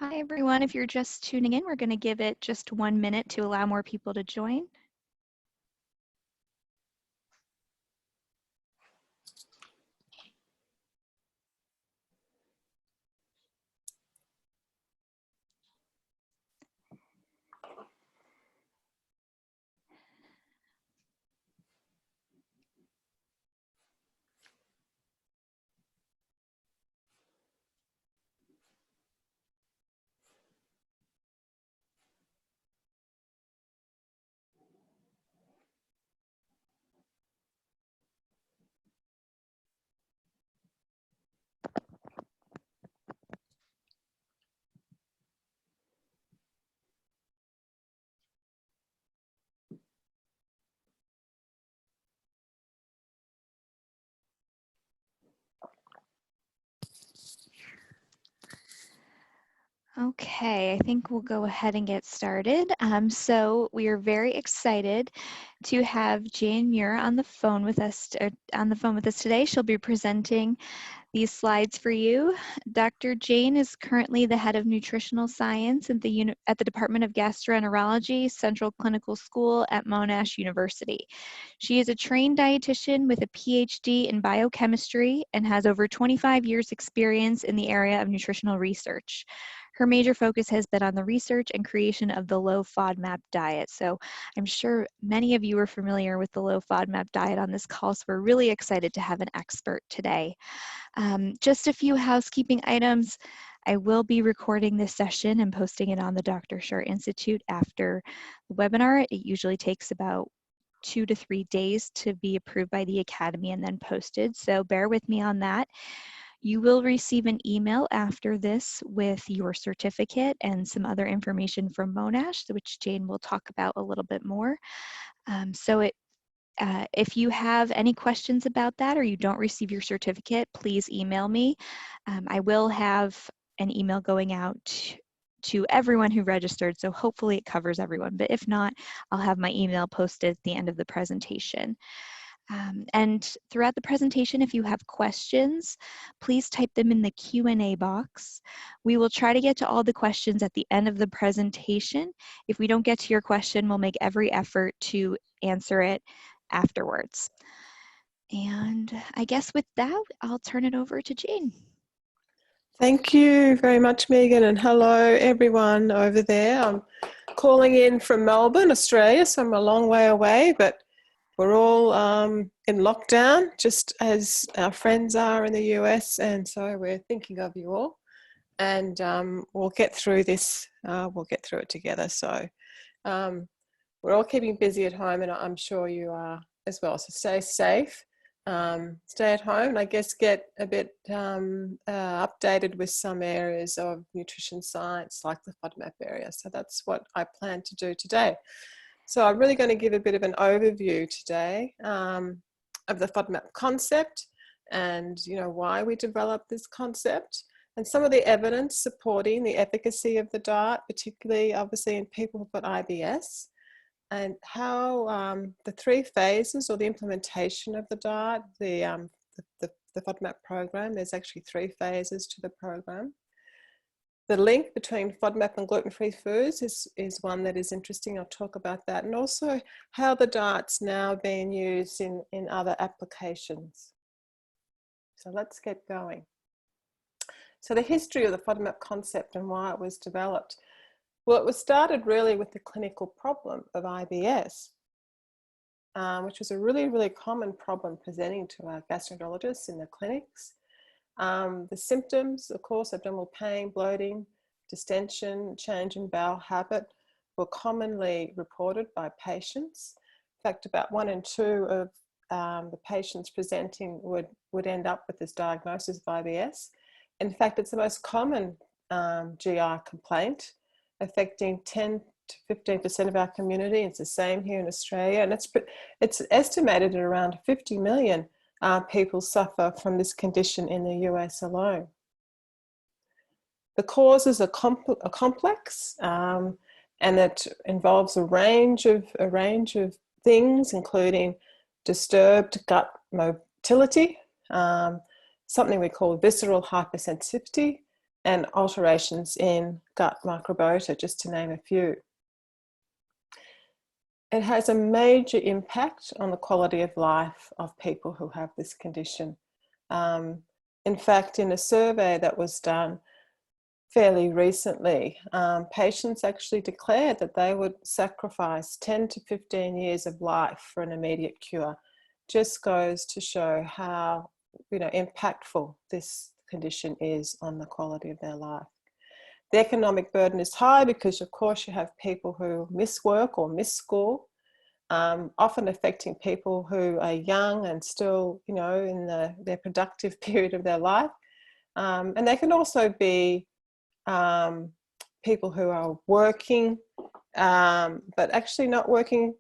Hi, everyone. If you're just tuning in, we're going to give it just 1 minute to allow more people to join. Okay, I think we'll go ahead and get started. So we are very excited to have Jane Muir on the phone with us today. She'll be presenting these slides for you. Dr. Jane is currently the head of nutritional science at the Department of Gastroenterology, Central Clinical School at Monash University. She is a trained dietitian with a PhD in biochemistry and has over 25 years experience in the area of nutritional research. Her major focus has been on the research and creation of the low FODMAP diet. So I'm sure many of you are familiar with the low FODMAP diet on this call, so we're really excited to have an expert today. Just a few housekeeping items. I will be recording this session and posting it on the Dr. Shar Institute after the webinar. It usually takes about 2 to 3 days to be approved by the Academy and then posted, so bear with me on that. You will receive an email after this with your certificate and some other information from Monash, which Jane will talk about a little bit more. If you have any questions about that or you don't receive your certificate, please email me. I will have an email going out to everyone who registered, so hopefully it covers everyone. But if not, I'll have my email posted at the end of the presentation. And throughout the presentation, if you have questions, please type them in the Q&A box. We will try to get to all the questions at the end of the presentation. If we don't get to your question, we'll make every effort to answer it afterwards. And I guess with that, I'll turn it over to Jane. Thank you very much, Megan, and hello everyone over there. I'm calling in from Melbourne, Australia, so I'm a long way away, but we're all in lockdown, just as our friends are in the US, and so we're thinking of you all, and we'll get through this, we'll get through it together. So we're all keeping busy at home, and I'm sure you are as well, so stay safe. Stay at home and I guess get a bit updated with some areas of nutrition science like the FODMAP area. So that's what I plan to do today. So I'm really going to give a bit of an overview today of the FODMAP concept and why we developed this concept and some of the evidence supporting the efficacy of the diet, particularly obviously in people who've got IBS. And how the 3 phases or the implementation of the diet, the FODMAP program, there's actually 3 phases to the program. The link between FODMAP and gluten-free foods is one that is interesting. I'll talk about that. And also how the diet's now being used in other applications. So let's get going. So the history of the FODMAP concept and why it was developed. Well, it was started really with the clinical problem of IBS, which was a really, really common problem presenting to our gastroenterologists in the clinics. The symptoms, of course, abdominal pain, bloating, distension, change in bowel habit were commonly reported by patients. In fact, about 1 in 2 of the patients presenting would end up with this diagnosis of IBS. In fact, it's the most common GI complaint, affecting 10 to 15% of our community. It's the same here in Australia, and it's estimated that around 50 million people suffer from this condition in the US alone. The causes are complex, and it involves a range of things, including disturbed gut motility, something we call visceral hypersensitivity, and alterations in gut microbiota, just to name a few. It has a major impact on the quality of life of people who have this condition. In fact, in a survey that was done fairly recently, patients actually declared that they would sacrifice 10 to 15 years of life for an immediate cure. Just goes to show how, impactful this condition is on the quality of their life. The economic burden is high because, of course, you have people who miss work or miss school, often affecting people who are young and still, in their productive period of their life. And they can also be people who are working, but actually not working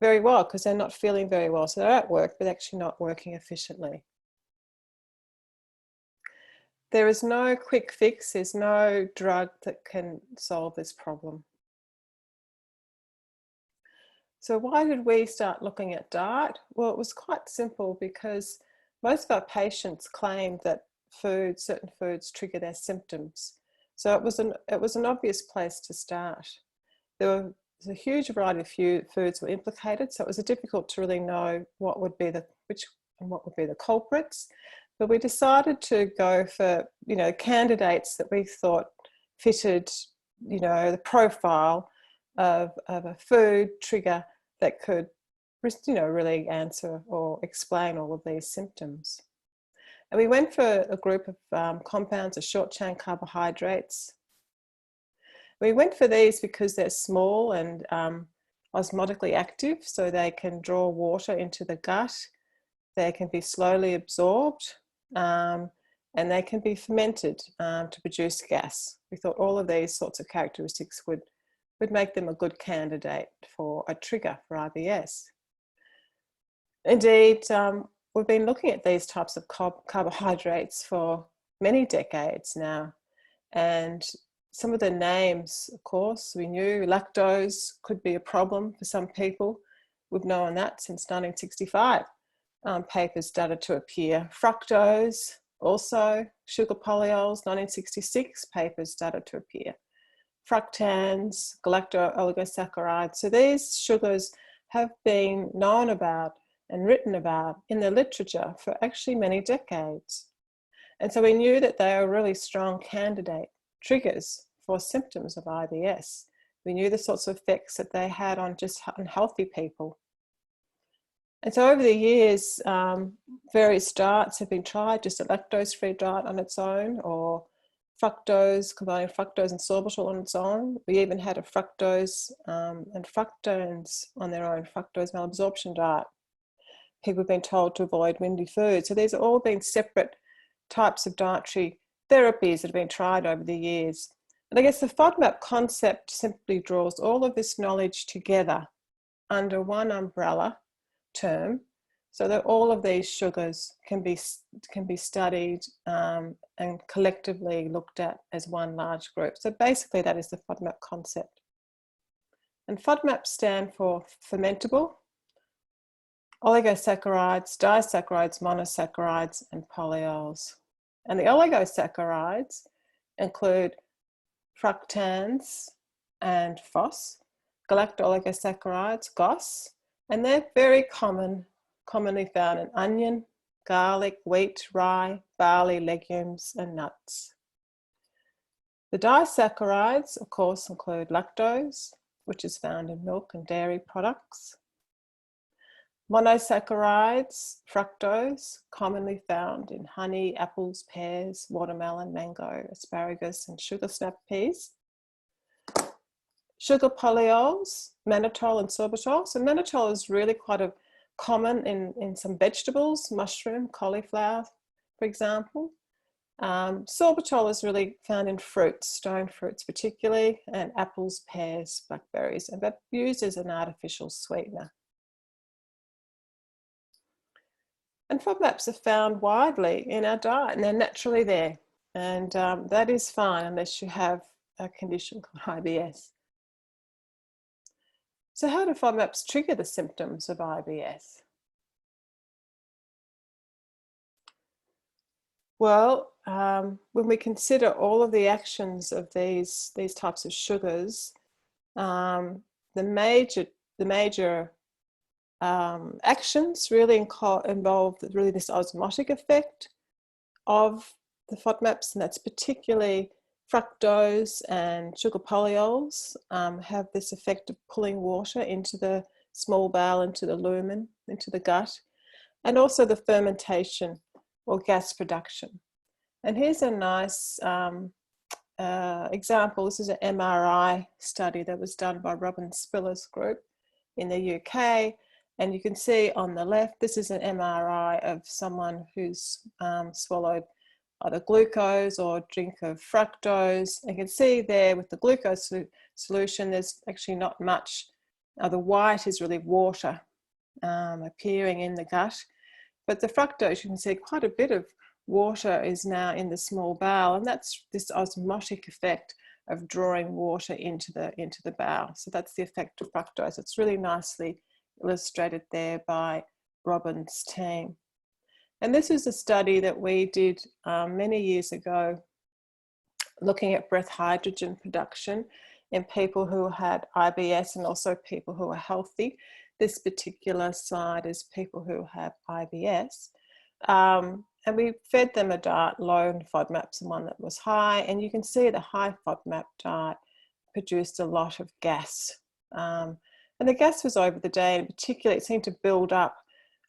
very well because they're not feeling very well. So they're at work, but actually not working efficiently. There is no quick fix. There's no drug that can solve this problem. So why did we start looking at diet? Well, it was quite simple because most of our patients claimed that certain foods trigger their symptoms. So it was an obvious place to start. There was a huge variety of foods were implicated, so it was difficult to really know what would be the culprits. But we decided to go for candidates that we thought fitted the profile of a food trigger that could really answer or explain all of these symptoms. And we went for a group of compounds of short chain carbohydrates. We went for these because they're small and osmotically active, so they can draw water into the gut. They can be slowly absorbed, and they can be fermented to produce gas. We thought all of these sorts of characteristics would make them a good candidate for a trigger for IBS. Indeed, we've been looking at these types of carbohydrates for many decades now, and some of the names, of course, we knew lactose could be a problem for some people. We've known that since 1965. Papers started to appear. Fructose, also sugar polyols, 1966, papers started to appear. Fructans, galacto-oligosaccharides. So these sugars have been known about and written about in the literature for actually many decades. And so we knew that they are really strong candidate triggers for symptoms of IBS. We knew the sorts of effects that they had on just unhealthy people. And so over the years, various diets have been tried, just a lactose-free diet on its own, or fructose, combining fructose and sorbitol on its own. We even had a fructose and fructones on their own, fructose malabsorption diet. People have been told to avoid windy food. So these have all been separate types of dietary therapies that have been tried over the years. And I guess the FODMAP concept simply draws all of this knowledge together under one umbrella term, so that all of these sugars can be studied and collectively looked at as one large group. So basically that is the FODMAP concept. And FODMAP stand for fermentable, oligosaccharides, disaccharides, monosaccharides, and polyols. And the oligosaccharides include fructans and FOS, galacto-oligosaccharides, GOS, and they're very commonly found in onion, garlic, wheat, rye, barley, legumes, and nuts. The disaccharides, of course, include lactose, which is found in milk and dairy products. Monosaccharides, fructose, commonly found in honey, apples, pears, watermelon, mango, asparagus, and sugar snap peas. Sugar polyols, mannitol and sorbitol. So mannitol is really quite common in some vegetables, mushroom, cauliflower, for example. Sorbitol is really found in fruits, stone fruits particularly, and apples, pears, blackberries, and but used as an artificial sweetener. And FODMAPs are found widely in our diet, and they're naturally there. And that is fine unless you have a condition called IBS. So how do FODMAPs trigger the symptoms of IBS? Well, when we consider all of the actions of these types of sugars, the major actions really involve really this osmotic effect of the FODMAPs, and that's particularly fructose and sugar polyols have this effect of pulling water into the small bowel, into the lumen, into the gut, and also the fermentation or gas production. And here's a nice example. This is an MRI study that was done by Robin Spiller's group in the UK. And you can see on the left, this is an MRI of someone who's swallowed either glucose or drink of fructose. You can see there with the glucose solution, there's actually not much. The white is really water appearing in the gut. But the fructose, you can see quite a bit of water is now in the small bowel, and that's this osmotic effect of drawing water into the bowel. So that's the effect of fructose. It's really nicely illustrated there by Robin's team. And this is a study that we did many years ago, looking at breath hydrogen production in people who had IBS and also people who are healthy. This particular slide is people who have IBS. And we fed them a diet low in FODMAPs and one that was high. And you can see the high FODMAP diet produced a lot of gas. And the gas was over the day, and particularly it seemed to build up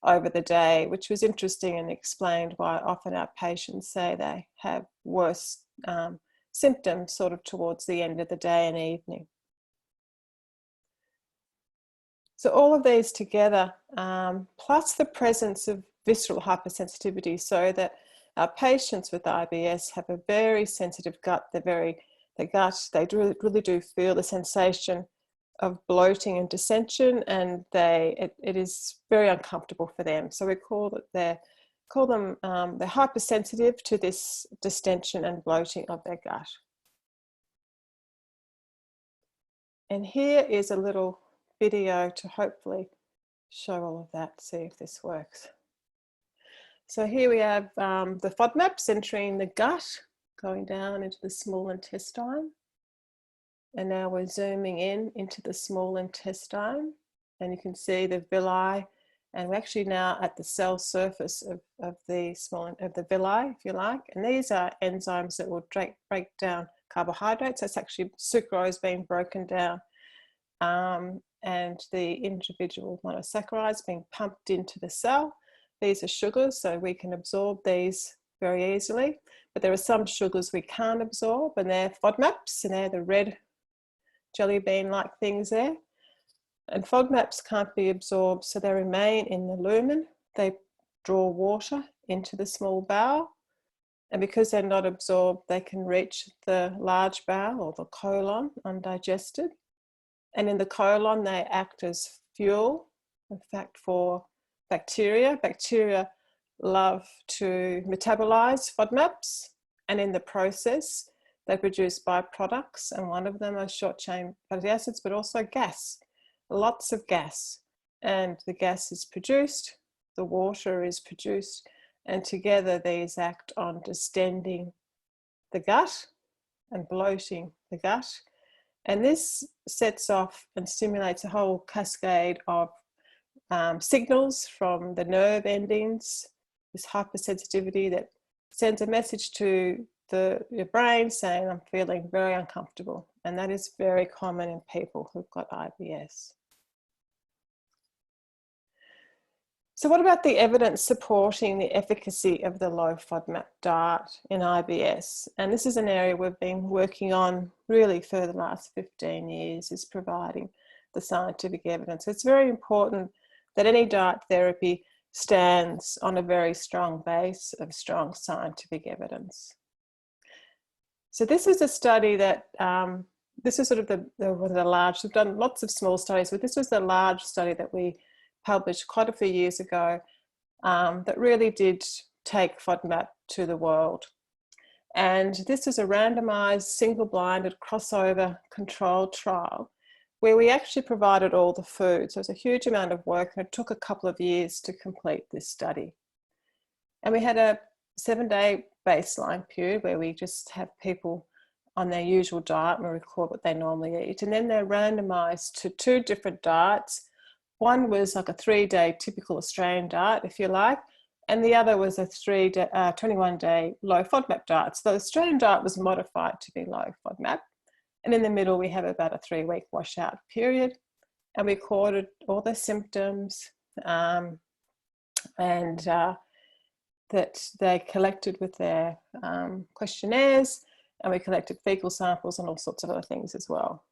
over the day, which was interesting and explained why often our patients say they have worse symptoms sort of towards the end of the day and evening. So all of these together, plus the presence of visceral hypersensitivity, so that our patients with IBS have a very sensitive gut. They really do feel the sensation of bloating and dissension, and it is very uncomfortable for them. So we call them they're hypersensitive to this distension and bloating of their gut. And here is a little video to hopefully show all of that, see if this works. So here we have the FODMAPs entering the gut, going down into the small intestine. And now we're zooming into the small intestine, and you can see the villi, and we're actually now at the cell surface of the villi, if you like. And these are enzymes that will break down carbohydrates. That's actually sucrose being broken down, and the individual monosaccharides being pumped into the cell. These are sugars, so we can absorb these very easily. But there are some sugars we can't absorb, and they're FODMAPs, and they're the red jelly bean-like things there. And FODMAPs can't be absorbed, so they remain in the lumen. They draw water into the small bowel, and because they're not absorbed, they can reach the large bowel or the colon undigested. And in the colon, they act as fuel, in fact, for bacteria. Bacteria love to metabolize FODMAPs, and in the process, they produce byproducts, and one of them are short-chain fatty acids, but also gas, lots of gas. And the gas is produced, the water is produced, and together these act on distending the gut and bloating the gut. And this sets off and stimulates a whole cascade of signals from the nerve endings, this hypersensitivity that sends a message to your brain saying, I'm feeling very uncomfortable. And that is very common in people who've got IBS. So what about the evidence supporting the efficacy of the low FODMAP diet in IBS? And this is an area we've been working on really for the last 15 years, is providing the scientific evidence. It's very important that any diet therapy stands on a very strong base of strong scientific evidence. So this is a study that, this is sort of one of the large, we've done lots of small studies, but this was the large study that we published quite a few years ago that really did take FODMAP to the world. And this is a randomized, single-blinded, crossover controlled trial where we actually provided all the food. So it was a huge amount of work, and it took a couple of years to complete this study. And we had a 7-day baseline period where we just have people on their usual diet and we record what they normally eat. And then they're randomized to 2 different diets. One was like a 3-day typical Australian diet, if you like, and the other was a 21-day low FODMAP diet. So the Australian diet was modified to be low FODMAP. And in the middle, we have about a 3-week washout period. And we recorded all the symptoms that they collected with their questionnaires, and we collected fecal samples and all sorts of other things as well.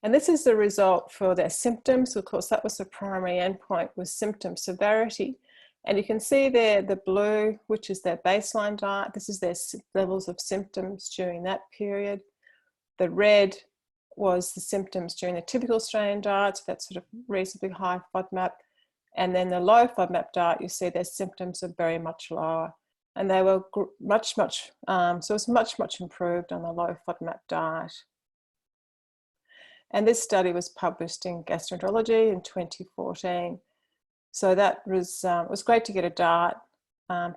And this is the result for their symptoms. Of course, that was the primary endpoint, was symptom severity. And you can see there the blue, which is their baseline diet. This is their levels of symptoms during that period. The red was the symptoms during the typical Australian diet, so that's sort of reasonably high FODMAP. And then the low FODMAP diet, you see their symptoms are very much lower. And they were so it was much improved on the low FODMAP diet. And this study was published in Gastroenterology in 2014. So that was, it was great to get a diet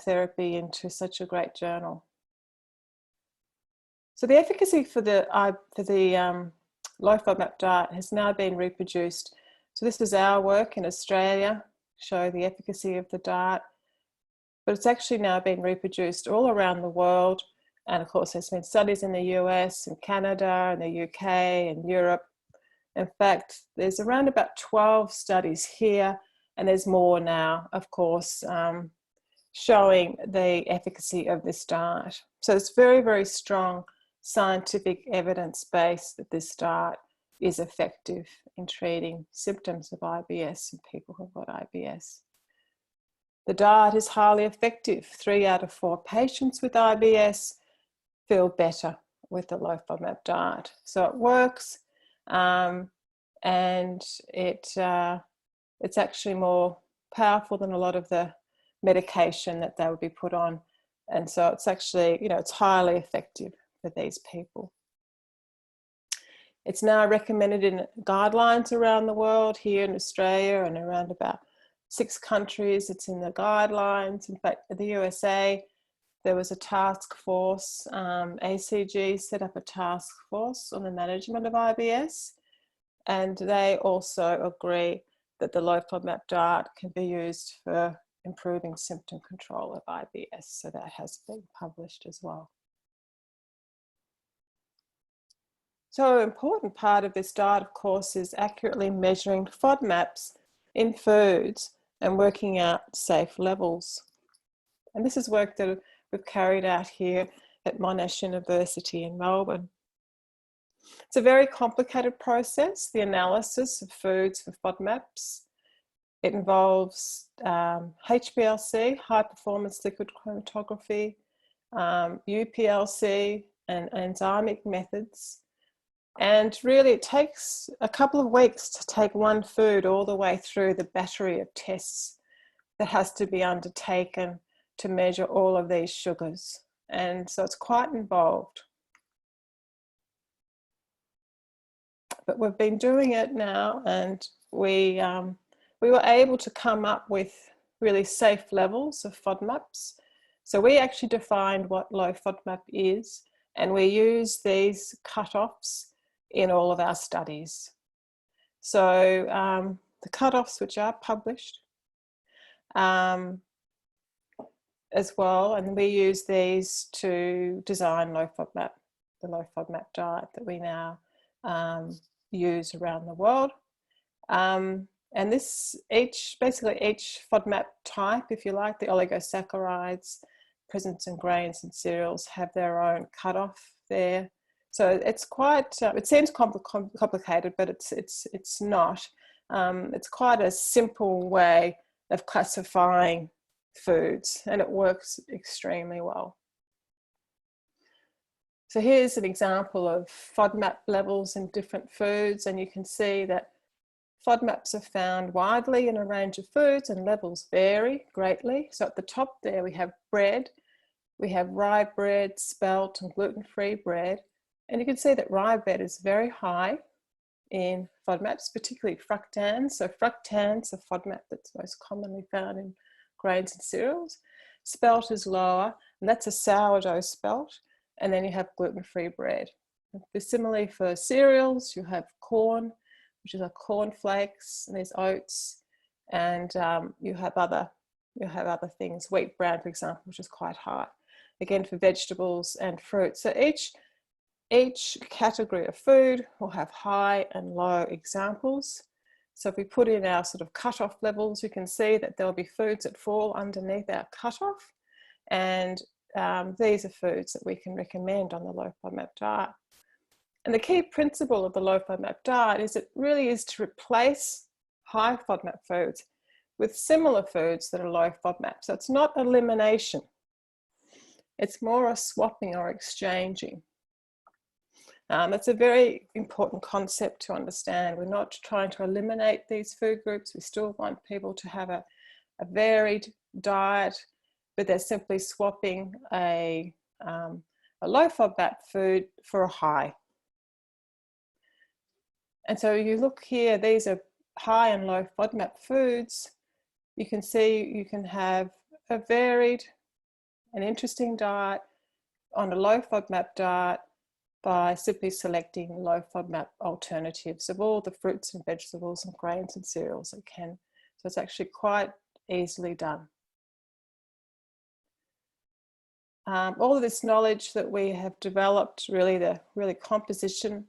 therapy into such a great journal. So the efficacy for the low FODMAP diet has now been reproduced. So this is our work in Australia, show the efficacy of the diet, but it's actually now been reproduced all around the world. And of course, there's been studies in the US and Canada and the UK and Europe. In fact, there's around about 12 studies here, and there's more now, of course, showing the efficacy of this diet. So it's very, very strong scientific evidence base that this diet is effective in treating symptoms of IBS in people who've got IBS. The diet is highly effective. 3 out of 4 patients with IBS feel better with the low FODMAP diet. So it works. And it's actually more powerful than a lot of the medication that they would be put on. And so it's actually, it's highly effective for these people. It's now recommended in guidelines around the world, here in Australia and around about 6 countries. It's in the guidelines. In fact, in the USA, there was a task force. ACG set up a task force on the management of IBS. And they also agree that the low FODMAP diet can be used for improving symptom control of IBS. So that has been published as well. So an important part of this diet, of course, is accurately measuring FODMAPs in foods and working out safe levels. And this is work that we've carried out here at Monash University in Melbourne. It's a very complicated process, the analysis of foods for FODMAPs. It involves HPLC, high performance liquid chromatography, UPLC, and enzymic methods. And really it takes a couple of weeks to take one food all the way through the battery of tests that has to be undertaken to measure all of these sugars. And so it's quite involved. But we've been doing it now, and we were able to come up with really safe levels of FODMAPs. So we actually defined what low FODMAP is, and we use these cutoffs in all of our studies. So the cutoffs, which are published as well, and we use these to design low FODMAP, the low FODMAP diet that we now use around the world. And this basically each FODMAP type, if you like, the oligosaccharides present in grains and cereals have their own cutoff there. So it's quite, it seems complicated, but it's not. It's quite a simple way of classifying foods, and it works extremely well. So here's an example of FODMAP levels in different foods, and you can see that FODMAPs are found widely in a range of foods and levels vary greatly. So at the top there we have bread, we have rye bread, spelt and gluten-free bread, and you can see that rye bread is very high in FODMAPs, particularly fructans. So fructans are FODMAP that's most commonly found in grains and cereals. spelt is lower, and that's a sourdough spelt. And then you have gluten-free bread. Similarly for cereals, you have corn, which is a cornflakes, and there's oats, and you have other things, wheat bran, for example, which is quite high. Again, for vegetables and fruit. So each category of food will have high and low examples. So if we put in our sort of cutoff levels, you can see that there'll be foods that fall underneath our cutoff. And these are foods that we can recommend on the low FODMAP diet. And the key principle of the low FODMAP diet is it really is to replace high FODMAP foods with similar foods that are low FODMAP. So it's not elimination. It's more a swapping or exchanging. It's a very important concept to understand. We're not trying to eliminate these food groups. We still want people to have a varied diet, but they're simply swapping a low FODMAP food for a high. And so you look here, these are high and low FODMAP foods. You can see you can have a varied and interesting diet on a low FODMAP diet by simply selecting low FODMAP alternatives of all the fruits and vegetables and grains and cereals that can. So it's actually quite easily done. All of this knowledge that we have developed, really the composition,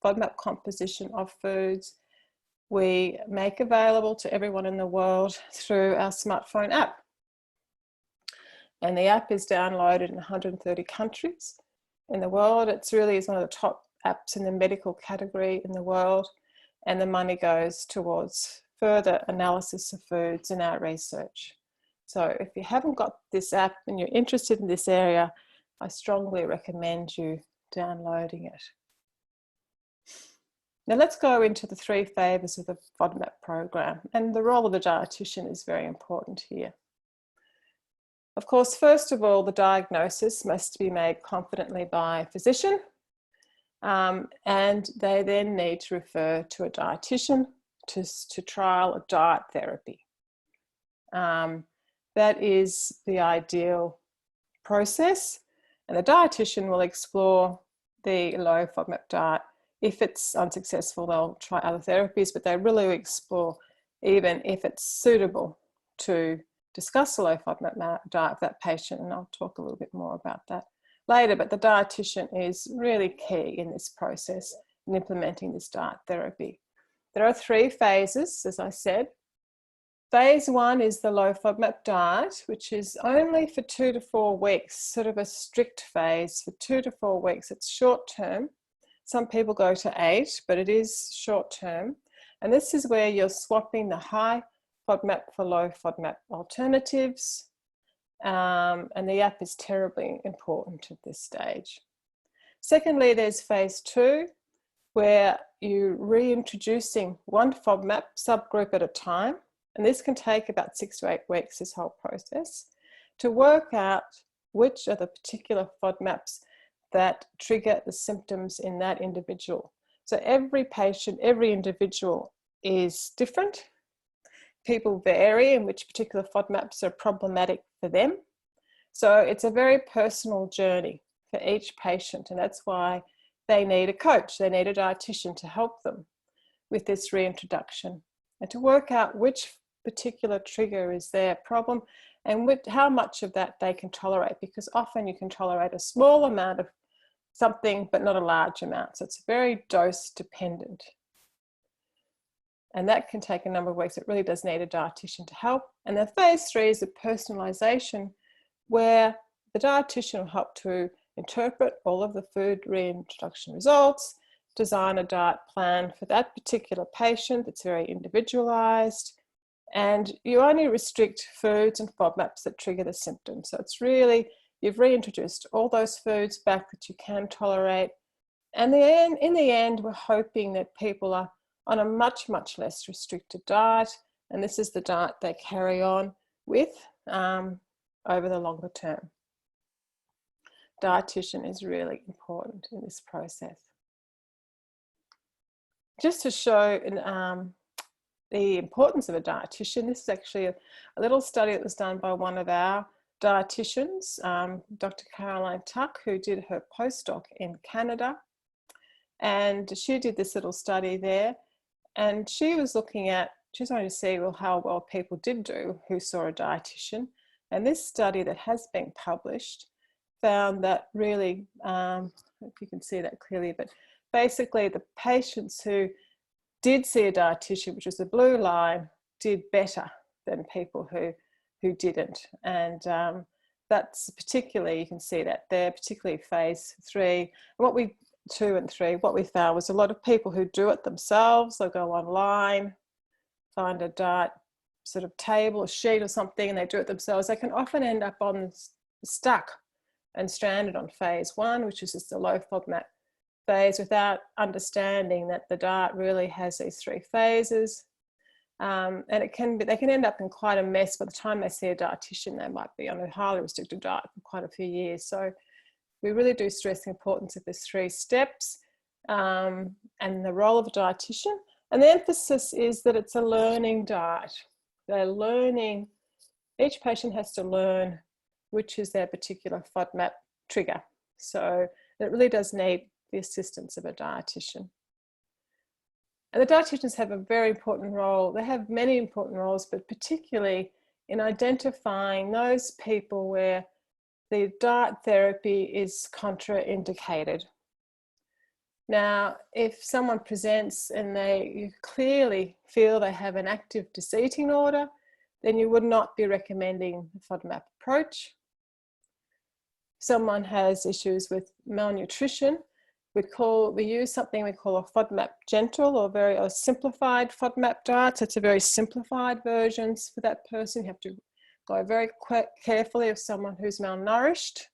FODMAP composition of foods, we make available to everyone in the world through our smartphone app. And the app is downloaded in 130 countries in the world. It's really is one of the top apps in the medical category in the world, and the money goes towards further analysis of foods in our research. So if you haven't got this app and you're interested in this area, I strongly recommend you downloading it. Now let's go into the 3 phases of the FODMAP program, and the role of the dietitian is very important here. Of course, first of all, the diagnosis must be made confidently by a physician, and they then need to refer to a dietitian to trial a diet therapy. That is the ideal process, and the dietitian will explore the low FODMAP diet. If it's unsuccessful, they'll try other therapies, but they really explore even if it's suitable to discuss the low FODMAP diet with that patient, and I'll talk a little bit more about that later. But the dietitian is really key in this process in implementing this diet therapy. There are 3 phases, as I said. Phase 1 is the low FODMAP diet, which is only for 2 to 4 weeks, sort of a strict phase for 2 to 4 weeks. It's short term. Some people go to 8, but it is short term. And this is where you're swapping the high FODMAP for low FODMAP alternatives. And the app is terribly important at this stage. Secondly, there's phase 2, where you're reintroducing one FODMAP subgroup at a time. And this can take about 6 to 8 weeks, this whole process, to work out which are the particular FODMAPs that trigger the symptoms in that individual. So every patient, every individual is different. People vary in which particular FODMAPs are problematic for them. So it's a very personal journey for each patient, and that's why they need a coach, they need a dietitian to help them with this reintroduction and to work out which particular trigger is their problem and how much of that they can tolerate, because often you can tolerate a small amount of something but not a large amount. So it's very dose dependent. And that can take a number of weeks. It really does need a dietitian to help. And then phase 3 is the personalisation, where the dietitian will help to interpret all of the food reintroduction results, design a diet plan for that particular patient that's very individualised, and you only restrict foods and FODMAPs that trigger the symptoms. So it's really, you've reintroduced all those foods back that you can tolerate. And in the end, we're hoping that people are on a much, much less restricted diet. And this is the diet they carry on with over the longer term. Dietitian is really important in this process. Just to show the importance of a dietitian, this is actually a little study that was done by one of our dietitians, Dr. Caroline Tuck, who did her postdoc in Canada. And she did this little study there. And she was looking at, she was wanting to see, well, how well people did do who saw a dietitian. And this study that has been published found that really, if you can see that clearly, but basically the patients who did see a dietitian, which was the blue line, did better than people who didn't. And that's particularly, you can see that there, particularly phase 3. And 2 and 3, what we found was a lot of people who do it themselves. They'll go online, find a diet sort of table, a sheet or something, and they do it themselves. They can often end up on stuck and stranded on phase 1, which is just a low FODMAP phase, without understanding that the diet really has these 3 phases. And they can end up in quite a mess. By the time they see a dietitian, they might be on a highly restricted diet for quite a few years. So we really do stress the importance of these 3 steps and the role of a dietitian. And the emphasis is that it's a learning diet. They're learning, each patient has to learn which is their particular FODMAP trigger. So it really does need the assistance of a dietitian. And the dietitians have a very important role. They have many important roles, but particularly in identifying those people where the diet therapy is contraindicated. Now, if someone presents and you clearly feel they have an active diseating order, then you would not be recommending the FODMAP approach. If someone has issues with malnutrition, we use something we call a FODMAP gentle or simplified FODMAP diet. So it's a very simplified version for that person. You have to go very carefully of someone who's malnourished.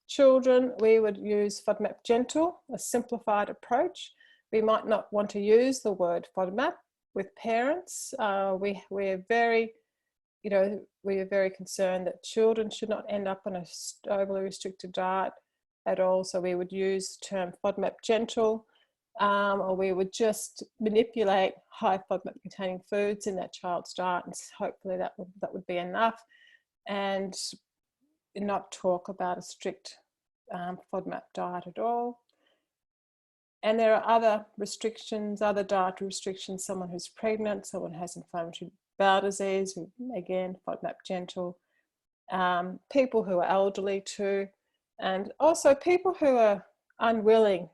Children, we would use FODMAP gentle, a simplified approach. We might not want to use the word FODMAP with parents. We are very concerned that children should not end up on an overly restricted diet at all. So we would use the term FODMAP gentle, or we would just manipulate high FODMAP containing foods in that child's diet, and hopefully that would be enough, and not talk about a strict FODMAP diet at all. And there are other restrictions, other dietary restrictions, someone who's pregnant, someone who has inflammatory bowel disease, again, FODMAP gentle, people who are elderly too, and also people who are unwilling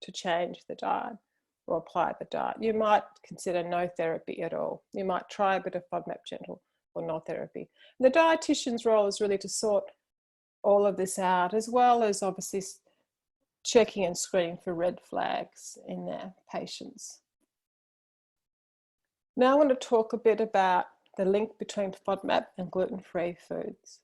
to change the diet or apply the diet. You might consider no therapy at all. You might try a bit of FODMAP gentle or no therapy. And the dietitian's role is really to sort all of this out, as well as obviously checking and screening for red flags in their patients. Now I want to talk a bit about the link between FODMAP and gluten-free foods.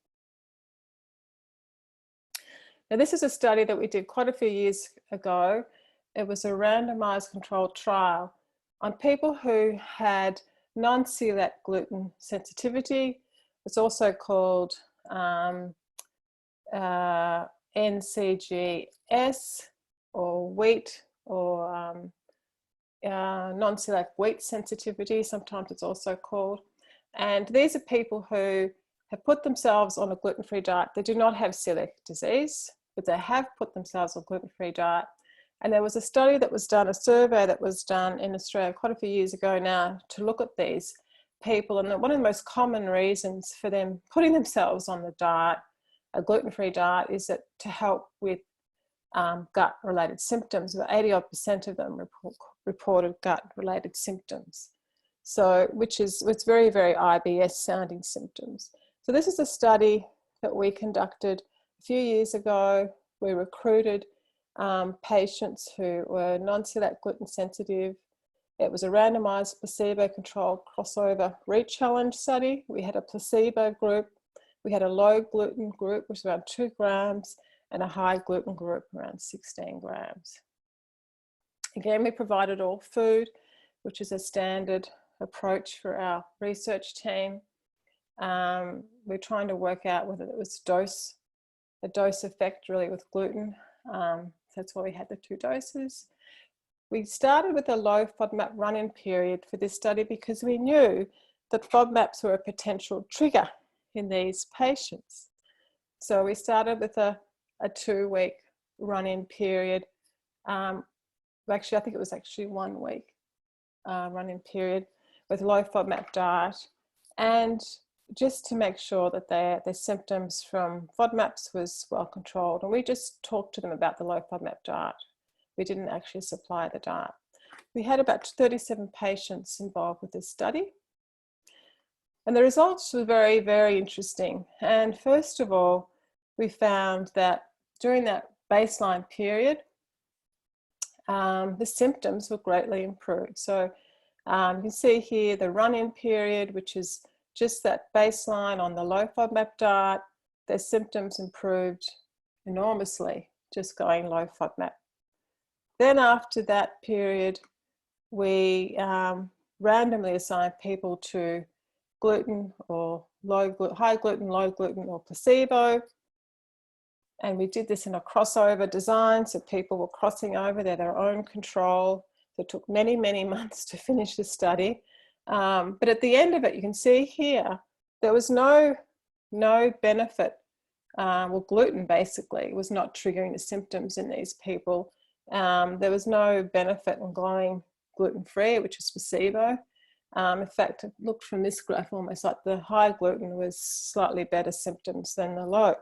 Now this is a study that we did quite a few years ago. It was a randomized controlled trial on people who had non-coeliac gluten sensitivity. It's also called NCGS, or wheat, or non-coeliac wheat sensitivity, sometimes it's also called. And these are people who have put themselves on a gluten-free diet. They do not have celiac disease, but they have put themselves on a gluten-free diet. And there was a study that was done, a survey that was done in Australia quite a few years ago now, to look at these people. And one of the most common reasons for them putting themselves on the diet, a gluten-free diet, is that to help with gut-related symptoms. About 80% of them reported gut-related symptoms. So, it's very, very IBS-sounding symptoms. So this is a study that we conducted a few years ago. We recruited patients who were non-coeliac gluten sensitive. It was a randomized placebo-controlled crossover re-challenge study. We had a placebo group, we had a low gluten group, which was around 2 grams, and a high gluten group around 16 grams. Again, we provided all food, which is a standard approach for our research team. We're trying to work out whether it was a dose effect really with gluten. That's why we had the 2 doses. We started with a low FODMAP run-in period for this study because we knew that FODMAPs were a potential trigger in these patients. So we started with a 2-week run-in period. Actually, I think it was actually 1 week run-in period with low FODMAP diet, and just to make sure that their symptoms from FODMAPs was well controlled. And we just talked to them about the low FODMAP diet. We didn't actually supply the diet. We had about 37 patients involved with this study. And the results were very, very interesting. And first of all, we found that during that baseline period, the symptoms were greatly improved. So you can see here the run-in period, which is just that baseline on the low FODMAP diet. Their symptoms improved enormously, just going low FODMAP. Then after that period, we randomly assigned people to gluten or high gluten, low gluten, or placebo. And we did this in a crossover design, so people were crossing over, they're their own control. So it took many, many months to finish the study. But at the end of it, you can see here, there was no benefit. Well, gluten basically was not triggering the symptoms in these people. There was no benefit in going gluten-free, which was placebo. In fact, it looked from this graph almost like the high gluten was slightly better symptoms than the low.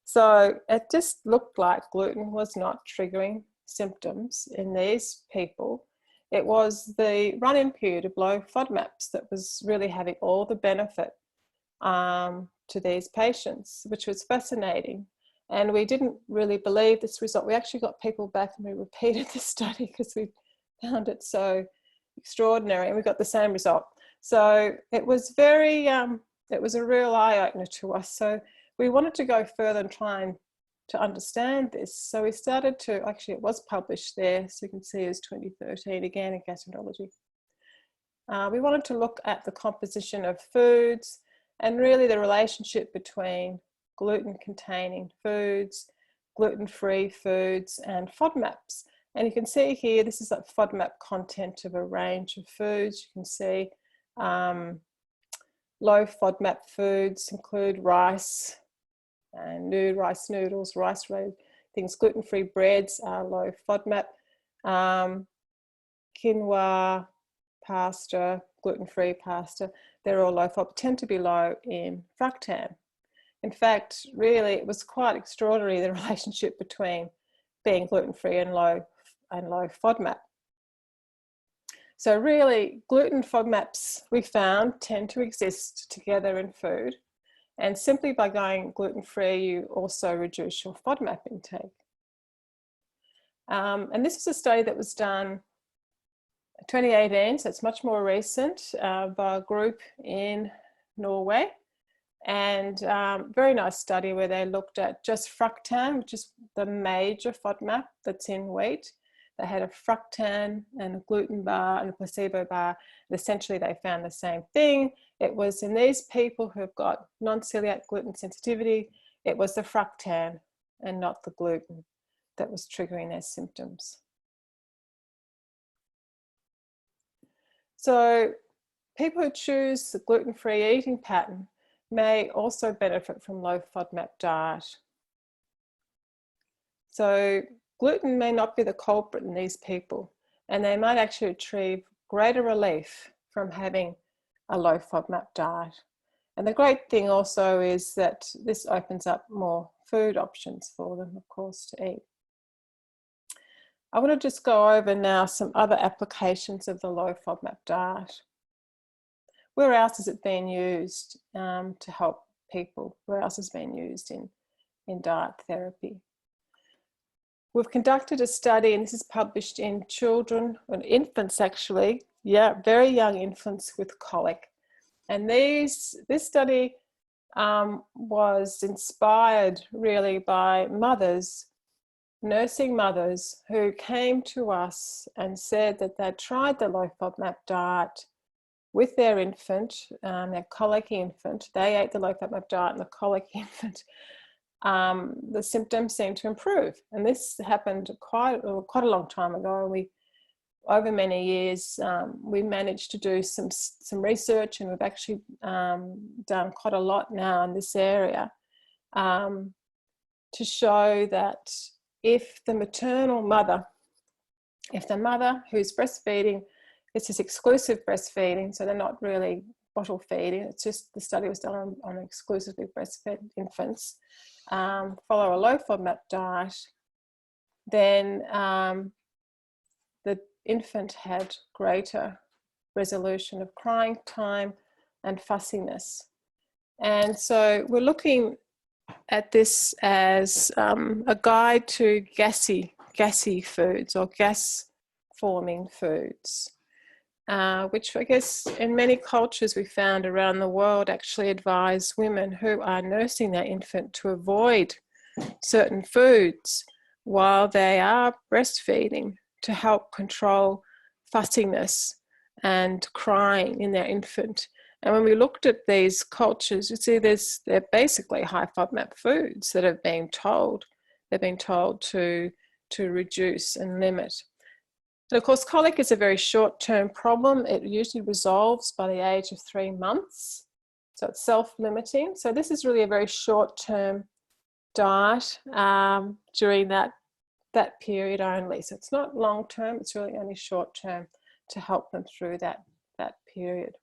So it just looked like gluten was not triggering symptoms in these people. It was the run-in period of low FODMAPs that was really having all the benefit to these patients, which was fascinating. And we didn't really believe this result. We actually got people back and we repeated the study because we found it so extraordinary, and we got the same result. So it was very, it was a real eye-opener to us. So we wanted to go further and try to understand this. So we started to, actually it was published there, so you can see it's 2013 again in Gastroenterology. We wanted to look at the composition of foods and really the relationship between gluten-containing foods, gluten-free foods, and FODMAPs. And you can see here, this is like FODMAP content of a range of foods. You can see low FODMAP foods include rice and rice noodles, rice-related things. Gluten-free breads are low FODMAP. Quinoa, pasta, gluten-free pasta, they're all low FODMAP, tend to be low in fructan. In fact, really, it was quite extraordinary, the relationship between being gluten-free and low FODMAP. So really, gluten FODMAPs, we found, tend to exist together in food. And simply by going gluten-free, you also reduce your FODMAP intake. And this is a study that was done 2018, so it's much more recent, by a group in Norway. And very nice study where they looked at just fructan, which is the major FODMAP that's in wheat. They had a fructan and a gluten bar and a placebo bar. And essentially, they found the same thing. It was in these people who've got non-coeliac gluten sensitivity, it was the fructan and not the gluten that was triggering their symptoms. So people who choose the gluten-free eating pattern may also benefit from low FODMAP diet. So gluten may not be the culprit in these people, and they might actually achieve greater relief from having a low FODMAP diet. And the great thing also is that this opens up more food options for them, of course, to eat. I want to just go over now some other applications of the low FODMAP diet. Where else is it being used to help people? Where else has been used in diet therapy? We've conducted a study, and this is published in children and infants actually, very young infants with colic. And this study was inspired really by mothers, nursing mothers who came to us and said that they'd tried the low FODMAP diet with their infant, their colicky infant. They ate the low FODMAP diet and the colicky infant. The symptoms seemed to improve. And this happened quite a long time ago. over many years, we managed to do some research, and we've actually done quite a lot now in this area to show that if the maternal mother, if the mother who's breastfeeding, this is exclusive breastfeeding, so they're not really bottle feeding, it's just the study was done on exclusively breastfed infants, follow a low FODMAP diet, then the infant had greater resolution of crying time and fussiness. And so we're looking at this as a guide to gassy foods or gas forming foods, which I guess in many cultures we found around the world actually advise women who are nursing their infant to avoid certain foods while they are breastfeeding to help control fussiness and crying in their infant. And when we looked at these cultures, you see they're basically high FODMAP foods that have been told, they've been told to reduce and limit. And of course, colic is a very short-term problem. It usually resolves by the age of 3 months. So it's self-limiting. So this is really a very short-term diet during that period only. So it's not long-term, it's really only short-term to help them through that period.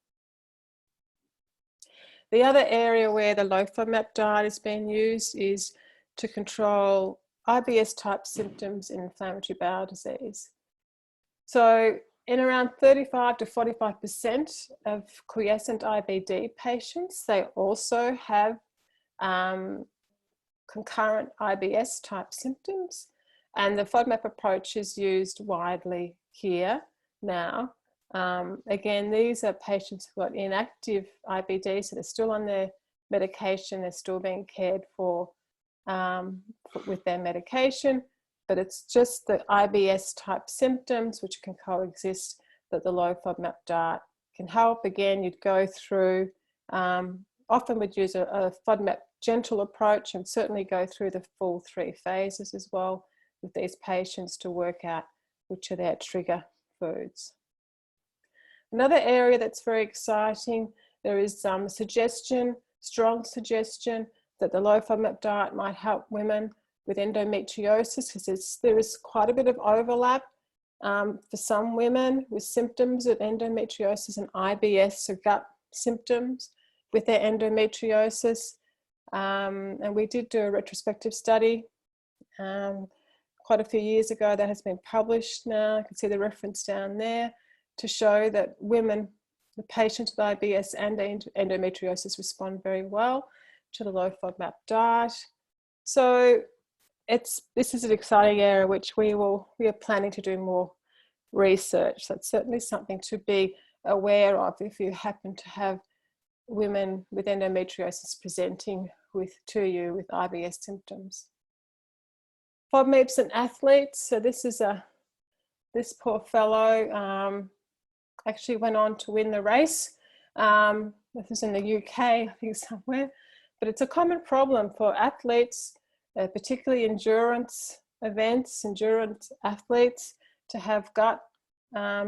The other area where the low FODMAP diet is being used is to control IBS-type symptoms in inflammatory bowel disease. So in around 35 to 45% of quiescent IBD patients, they also have concurrent IBS-type symptoms. And the FODMAP approach is used widely here now. Again, these are patients who've got inactive IBD, so they're still on their medication, they're still being cared for with their medication, but it's just the IBS type symptoms which can coexist that the low FODMAP diet can help. Again, you'd go through, often would use a FODMAP gentle approach and certainly go through the full 3 phases as well with these patients to work out which are their trigger foods. Another area that's very exciting, there is some strong suggestion that the low FODMAP diet might help women with endometriosis, because there is quite a bit of overlap for some women with symptoms of endometriosis and IBS, so gut symptoms with their endometriosis. And we did do a retrospective study quite a few years ago that has been published now. You can see the reference down there to show that women, the patients with IBS and endometriosis respond very well to the low FODMAP diet. So this is an exciting area which we are planning to do more research. That's certainly something to be aware of if you happen to have women with endometriosis presenting to you with IBS symptoms. FODMAPs and athletes. So this poor fellow actually went on to win the race. This is in the UK, I think somewhere. But it's a common problem for athletes, particularly endurance events, endurance athletes, to have gut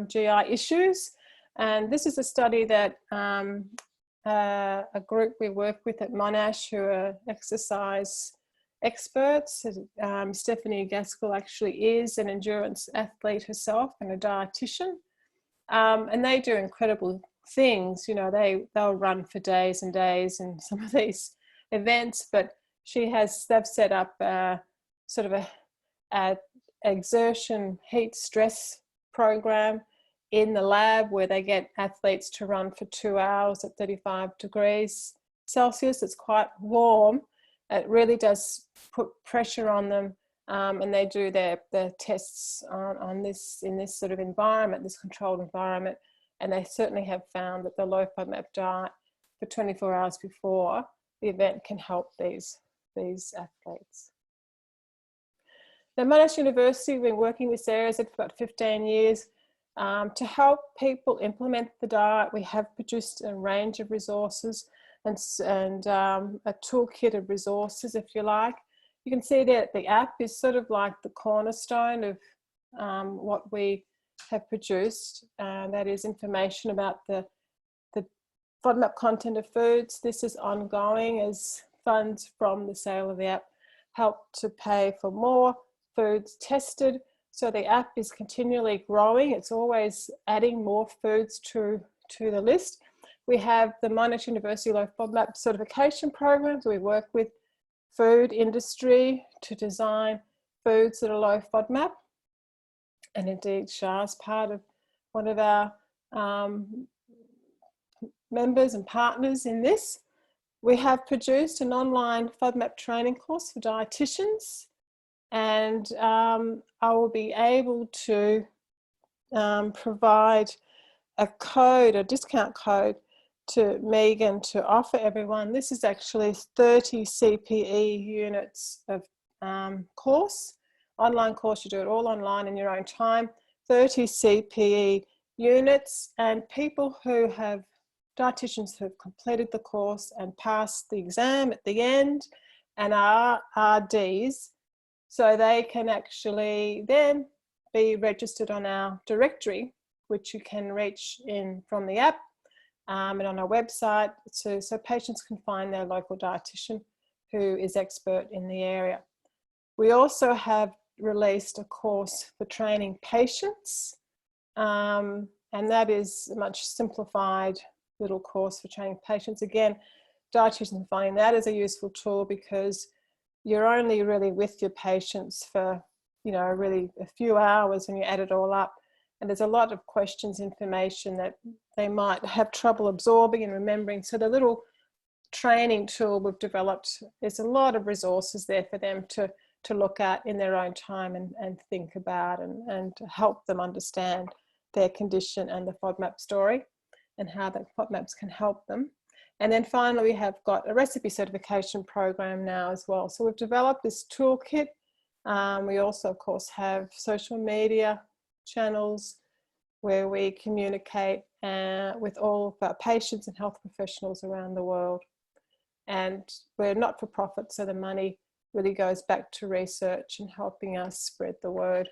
GI issues. And this is a study that a group we work with at Monash, who are exercise experts. Stephanie Gaskell actually is an endurance athlete herself and a dietitian. And they do incredible things. You know, they'll run for days and days in some of these events, but they've set up sort of a exertion heat stress program in the lab where they get athletes to run for 2 hours at 35 degrees Celsius. It's quite warm. It really does put pressure on them, and they do their tests in this sort of environment, this controlled environment, and they certainly have found that the low FODMAP diet for 24 hours before the event can help these athletes. Now, Monash University, we've been working this area for about 15 years to help people implement the diet. We have produced a range of resources and a toolkit of resources, if you like. You can see that the app is sort of like the cornerstone of what we have produced. That is information about the FODMAP content of foods. This is ongoing as funds from the sale of the app help to pay for more foods tested. So the app is continually growing. It's always adding more foods to the list. We have the Monash University Low FODMAP certification programs. We work with food industry to design foods that are low FODMAP. And indeed, Shah is part of one of our members and partners in this. We have produced an online FODMAP training course for dietitians, and I will be able to provide a code, a discount code to Megan to offer everyone. This is actually 30 CPE units of course, online course. You do it all online in your own time, 30 CPE units, and people who have dietitians who have completed the course and passed the exam at the end and are RDs, so they can actually then be registered on our directory, which you can reach in from the app and on our website, so patients can find their local dietitian who is expert in the area. We also have released a course for training patients, and that is a much simplified little course for training patients. Again, dietitians finding that as a useful tool because you're only really with your patients for, you know, really a few hours when you add it all up. And there's a lot of questions, information that they might have trouble absorbing and remembering. So the little training tool we've developed, there's a lot of resources there for them to look at in their own time and think about and help them understand their condition and the FODMAP story and how the FODMAPs can help them. And then finally, we have got a recipe certification program now as well. So we've developed this toolkit. We also, of course, have social media channels where we communicate with all of our patients and health professionals around the world. And we're not for profit, so the money really goes back to research and helping us spread the word.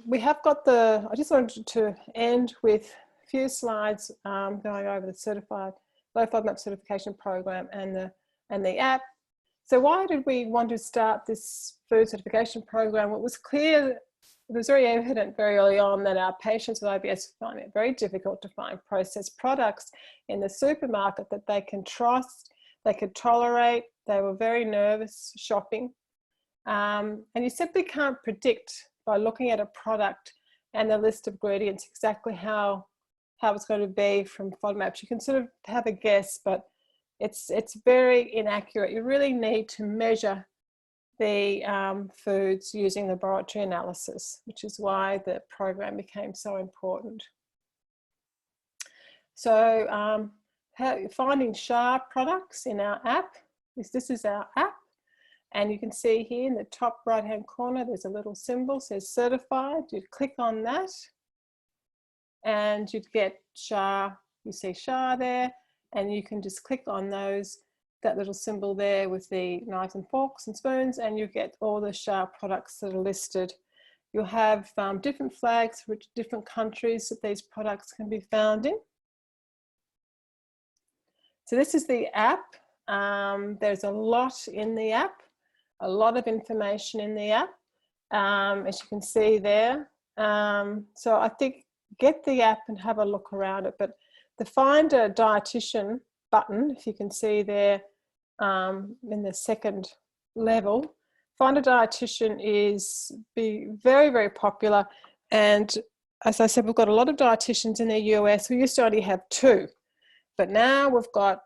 We have got I just wanted to end with a few slides going over the certified low FODMAP certification program and the app. So why did we want to start this food certification program? Well, it was clear, it was very evident very early on that our patients with IBS find it very difficult to find processed products in the supermarket that they can trust, they could tolerate. They were very nervous shopping. And you simply can't predict by looking at a product and the list of ingredients exactly how it's going to be from FODMAPs. You can sort of have a guess, but it's very inaccurate. You really need to measure the foods using laboratory analysis, which is why the program became so important. So finding SHA products in our app, this is our app. And you can see here in the top right hand corner, there's a little symbol, says certified. You'd click on that and you'd get SHA, you see SHA there, and you can just click on that little symbol there with the knives and forks and spoons, and you get all the SHA products that are listed. You'll have different flags for different countries that these products can be found in. So this is the app. There's a lot in the app. A lot of information in the app, as you can see there. So I think get the app and have a look around it. But the Find a Dietitian button, if you can see there in the second level, Find a Dietitian is very, very popular. And as I said, we've got a lot of dietitians in the US. We used to only have 2, but now we've got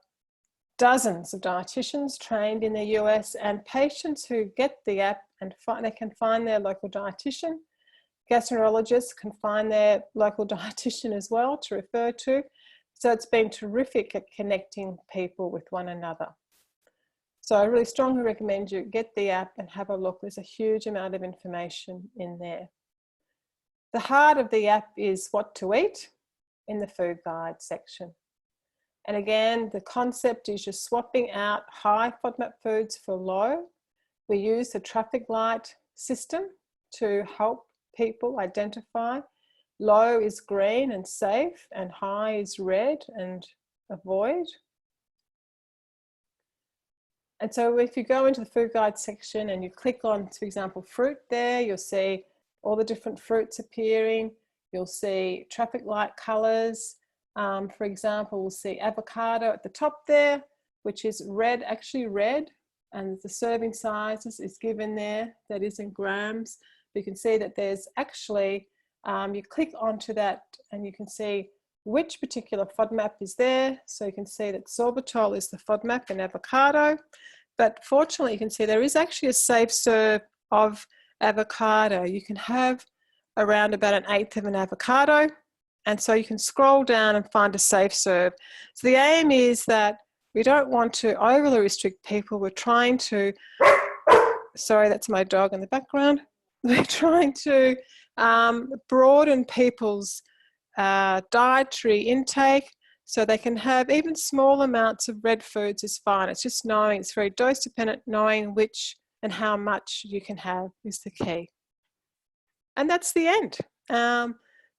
dozens of dietitians trained in the US, and patients who get the app and they can find their local dietitian. Gastroenterologists can find their local dietitian as well to refer to. So it's been terrific at connecting people with one another. So I really strongly recommend you get the app and have a look. There's a huge amount of information in there. The heart of the app is what to eat in the food guide section. And again, the concept is you're swapping out high FODMAP foods for low. We use the traffic light system to help people identify. Low is green and safe, and high is red and avoid. And so if you go into the food guide section and you click on, for example, fruit there, you'll see all the different fruits appearing. You'll see traffic light colors. For example, we'll see avocado at the top there, which is red, actually red. And the serving sizes is given there, that is in grams. You can see that there's actually, you click onto that and you can see which particular FODMAP is there. So you can see that sorbitol is the FODMAP in avocado. But fortunately, you can see there is actually a safe serve of avocado. You can have around about 1/8 of an avocado. And so you can scroll down and find a safe serve. So the aim is that we don't want to overly restrict people. We're trying to, sorry, that's my dog in the background. We're trying to broaden people's dietary intake so they can have even small amounts of red foods is fine. It's just knowing, it's very dose dependent, knowing which and how much you can have is the key. And that's the end.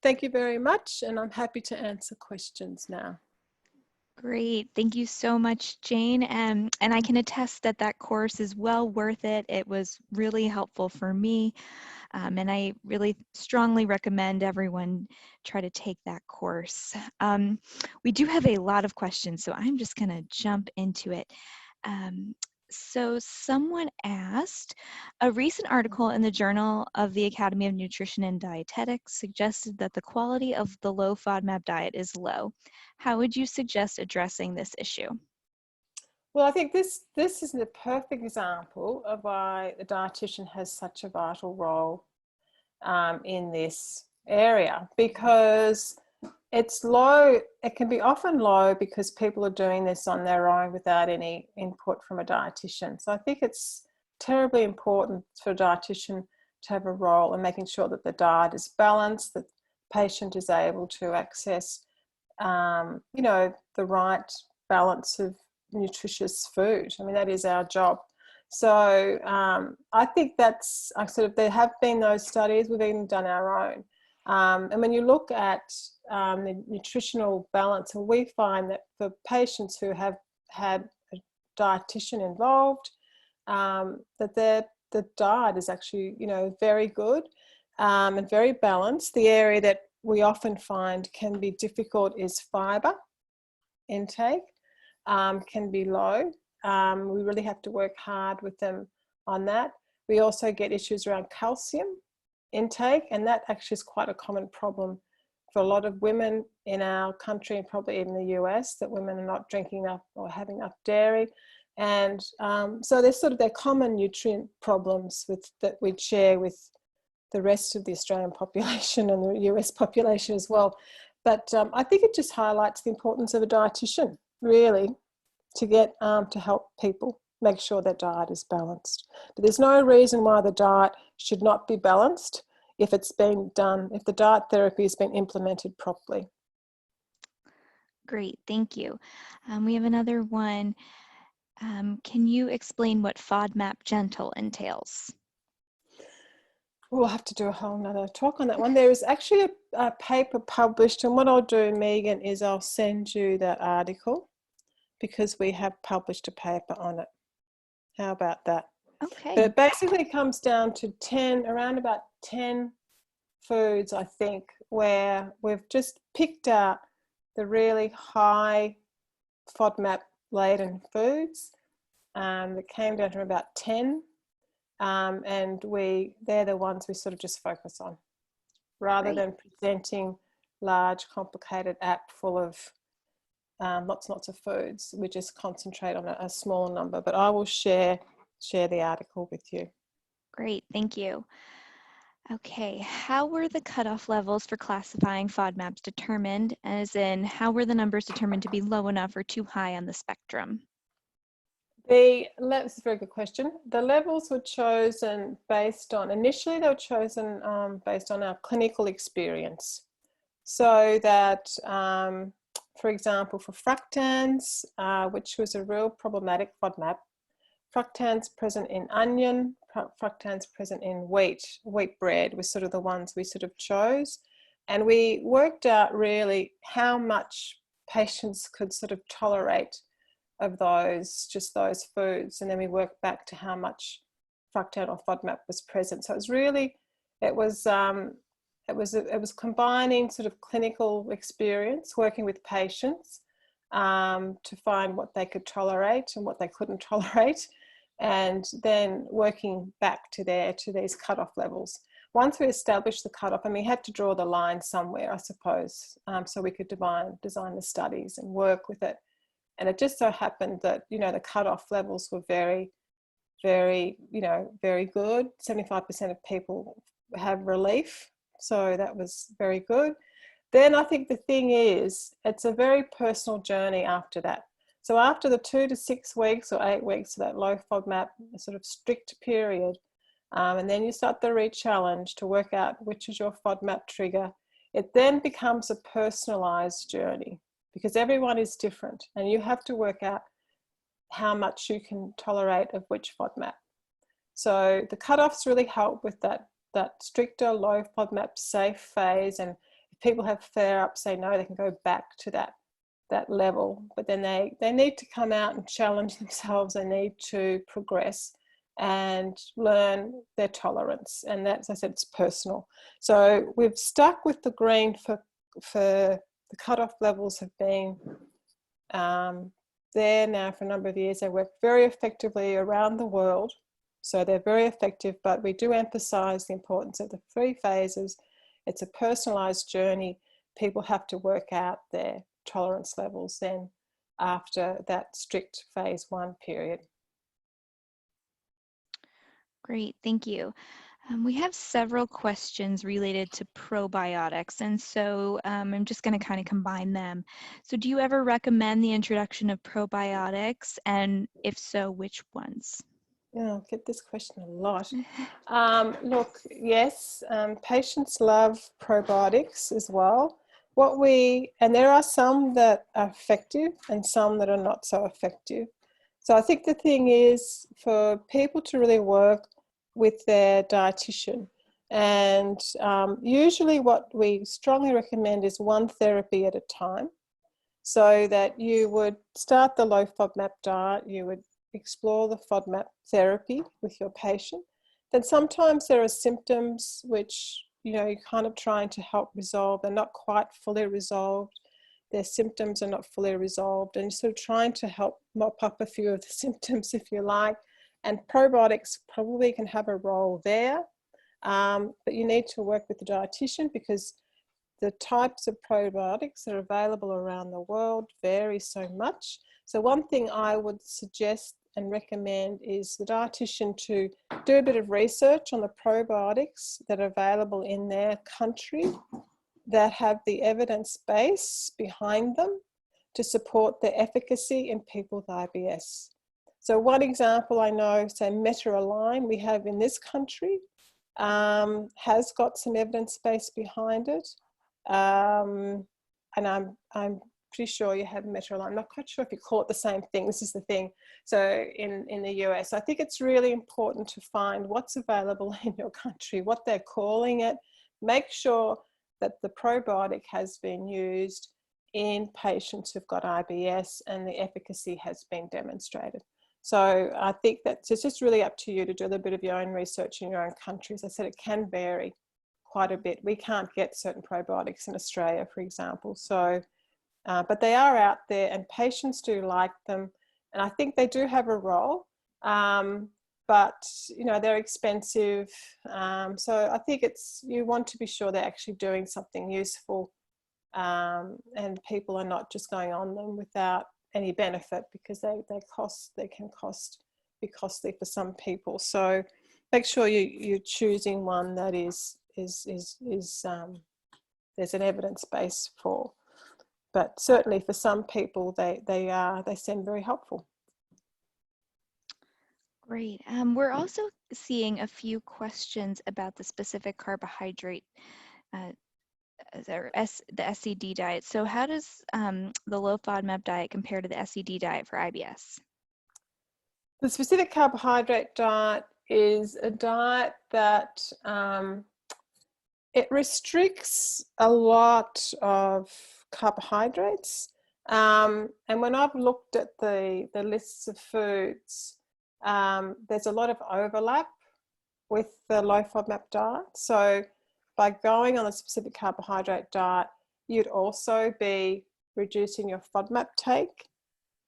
Thank you very much, and I'm happy to answer questions now. Great. Thank you so much, Jane. And I can attest that that course is well worth it. It was really helpful for me. And I really strongly recommend everyone try to take that course. We do have a lot of questions, so I'm just going to jump into it. So someone asked, a recent article in the Journal of the Academy of Nutrition and Dietetics suggested that the quality of the low FODMAP diet is low. How would you suggest addressing this issue? Well, I think this is a perfect example of why the dietitian has such a vital role in this area, because it's low. It can be often low because people are doing this on their own without any input from a dietitian. So I think it's terribly important for a dietitian to have a role in making sure that the diet is balanced, that the patient is able to access, you know, the right balance of nutritious food. I mean, that is our job. So I think that's, there have been those studies, we've even done our own. And when you look at the nutritional balance, we find that for patients who have had a dietitian involved, that the diet is actually, you know, very good and very balanced. The area that we often find can be difficult is fibre intake, can be low. We really have to work hard with them on that. We also get issues around calcium intake, and that actually is quite a common problem for a lot of women in our country and probably even the US, that women are not drinking enough or having enough dairy. And so there's they're common nutrient problems that we'd share with the rest of the Australian population and the US population as well. But I think it just highlights the importance of a dietitian, really, to get to help people make sure their diet is balanced. But there's no reason why the diet should not be balanced if it's been done, if the diet therapy has been implemented properly. Great, thank you. We have another one. Can you explain what FODMAP gentle entails? We'll have to do a whole nother talk on that one. There is actually a paper published, and what I'll do, Megan, is I'll send you that article because we have published a paper on it. How about that? Okay. But it basically comes down to around about 10 foods, I think, where we've just picked out the really high FODMAP laden foods that came down to about 10. And they're the ones we just focus on, rather than presenting large, complicated app full of lots and lots of foods. We just concentrate on a smaller number. But I will share the article with you. Great, thank you. Okay, how were the cutoff levels for classifying FODMAPs determined? As in, how were the numbers determined to be low enough or too high on the spectrum? That's a very good question. The levels were chosen initially they were chosen based on our clinical experience. So that, for example, for fructans, which was a real problematic FODMAP, fructans present in onion, fructans present in wheat bread was sort of the ones we sort of chose. And we worked out really how much patients could sort of tolerate of just those foods. And then we worked back to how much fructan or FODMAP was present. So it was really, it was combining sort of clinical experience, working with patients to find what they could tolerate and what they couldn't tolerate, and then working back to these cutoff levels. Once we established the cutoff, and we had to draw the line somewhere, I suppose, so we could design the studies and work with it. And it just so happened that, you know, the cutoff levels were very, very, you know, very good. 75% of people have relief. So that was very good. Then I think the thing is, it's a very personal journey after that. So after the 2 to 6 weeks or 8 weeks of that low FODMAP sort of strict period, and then you start the re-challenge to work out which is your FODMAP trigger, it then becomes a personalized journey because everyone is different and you have to work out how much you can tolerate of which FODMAP. So the cutoffs really help with that stricter low FODMAP safe phase, and if people have flare-ups, they know they can go back to that level, but then they need to come out and challenge themselves. They need to progress and learn their tolerance, and that, as I said, it's personal. So we've stuck with the green for the cutoff levels have been there now for a number of years. They work very effectively around the world, so they're very effective, but we do emphasize the importance of the 3 phases. It's a personalized journey. People have to work out their tolerance levels then after that strict phase 1 period. Great, thank you. We have several questions related to probiotics, and so I'm just going to kind of combine them. So do you ever recommend the introduction of probiotics, and if so, which ones? Yeah, I get this question a lot. Look, yes, patients love probiotics as well. And there are some that are effective and some that are not so effective. So I think the thing is for people to really work with their dietitian, and usually what we strongly recommend is 1 therapy at a time, so that you would start the low FODMAP diet, you would explore the FODMAP therapy with your patient. Then sometimes there are symptoms which, you know, you're kind of trying to help resolve. They're not quite fully resolved. Their symptoms are not fully resolved, and you're sort of trying to help mop up a few of the symptoms, if you like. And probiotics probably can have a role there, but you need to work with the dietitian because the types of probiotics that are available around the world vary so much. So one thing I would suggest and recommend is the dietitian to do a bit of research on the probiotics that are available in their country that have the evidence base behind them to support their efficacy in people with IBS. So one example I know, say Meta-Align, we have in this country, has got some evidence base behind it. And I'm pretty sure you have Meta-Align. I'm not quite sure if you call it the same thing. This is the thing. So in the US, I think it's really important to find what's available in your country, what they're calling it. Make sure that the probiotic has been used in patients who've got IBS and the efficacy has been demonstrated. So I think that's it's just really up to you to do a little bit of your own research in your own country. As I said, it can vary quite a bit. We can't get certain probiotics in Australia, for example. So, but they are out there and patients do like them. And I think they do have a role, but you know, they're expensive. So I think you want to be sure they're actually doing something useful, and people are not just going on them without any benefit, because they can be costly for some people. So make sure you're choosing one that is there's an evidence base for. But certainly for some people, they seem very helpful. Great. We're also seeing a few questions about the specific carbohydrate, the SCD diet. So how does the low FODMAP diet compare to the SCD diet for IBS? The specific carbohydrate diet is a diet that it restricts a lot of carbohydrates. And when I've looked at the lists of foods, there's a lot of overlap with the low FODMAP diet. So by going on a specific carbohydrate diet, you'd also be reducing your FODMAP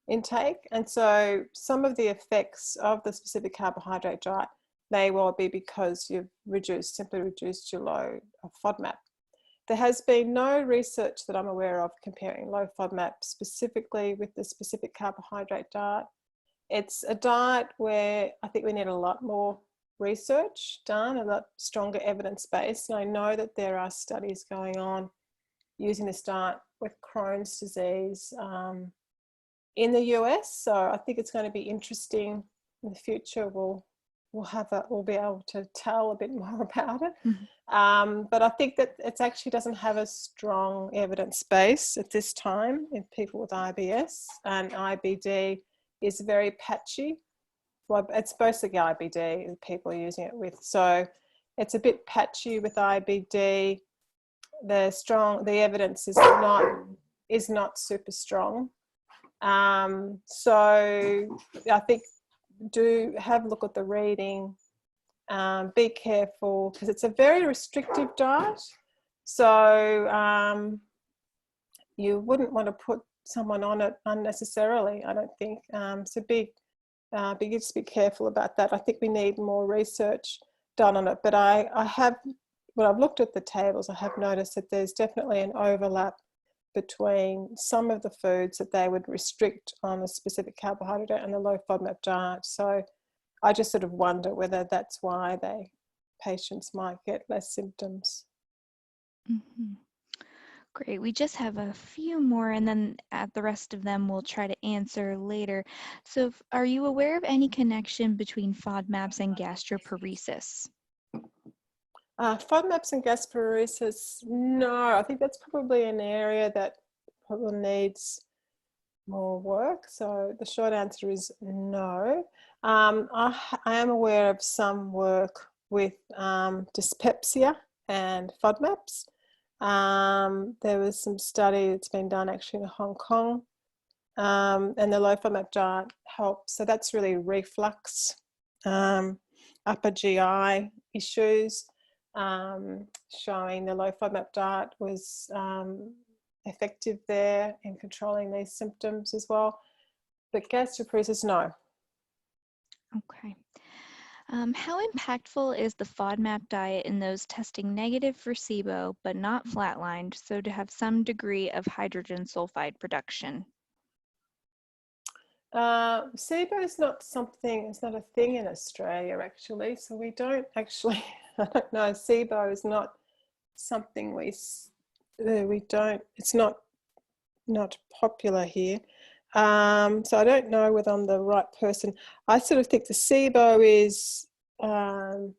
intake. And so some of the effects of the specific carbohydrate diet may well be because you've simply reduced your low FODMAP. There has been no research that I'm aware of comparing low FODMAP specifically with the specific carbohydrate diet. It's a diet where I think we need a lot more research done, a lot stronger evidence base. And I know that there are studies going on using this diet with Crohn's disease in the US. So I think it's going to be interesting in the future. We'll be able to tell a bit more about it. Mm-hmm. But I think that it actually doesn't have a strong evidence base at this time in people with IBS, and IBD is very patchy. Well, it's mostly IBD people are using it with. So it's a bit patchy with IBD. The evidence is not super strong. So I think do have a look at the reading, be careful because it's a very restrictive diet. So you wouldn't want to put someone on it unnecessarily, I don't think. So just be careful about that. I think we need more research done on it. But when I've looked at the tables, I have noticed that there's definitely an overlap between some of the foods that they would restrict on a specific carbohydrate and the low FODMAP diet. So I just sort of wonder whether that's why patients might get less symptoms. Mm-hmm. Great. We just have a few more, and then the rest of them we'll try to answer later. So are you aware of any connection between FODMAPs and gastroparesis? FODMAPs and gastroparesis, no. I think that's probably an area that probably needs more work. So the short answer is no. I am aware of some work with dyspepsia and FODMAPs. There was some study that's been done actually in Hong Kong, and the low FODMAP diet helps. So that's really reflux, upper GI issues, showing the low FODMAP diet was effective there in controlling these symptoms as well. But gastroparesis, no. Okay. How impactful is the FODMAP diet in those testing negative for SIBO but not flatlined, so to have some degree of hydrogen sulfide production? SIBO is not something, it's not a thing in Australia actually, so we don't actually, I don't know, SIBO is not something we don't, it's not popular here. So I don't know whether I'm the right person. I sort of think the SIBO is there's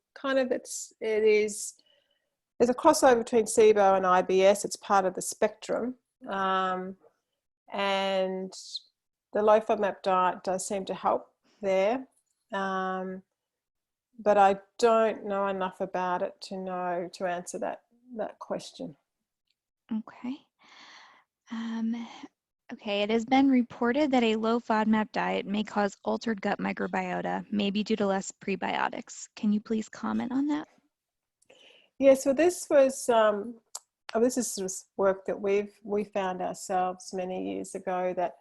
a crossover between SIBO and IBS. It's part of the spectrum. And the low FODMAP diet does seem to help there. But I don't know enough about it to answer that question. Okay. Okay, it has been reported that a low FODMAP diet may cause altered gut microbiota, maybe due to less prebiotics. Can you please comment on that? Yeah, so this is sort of work that we found ourselves many years ago, that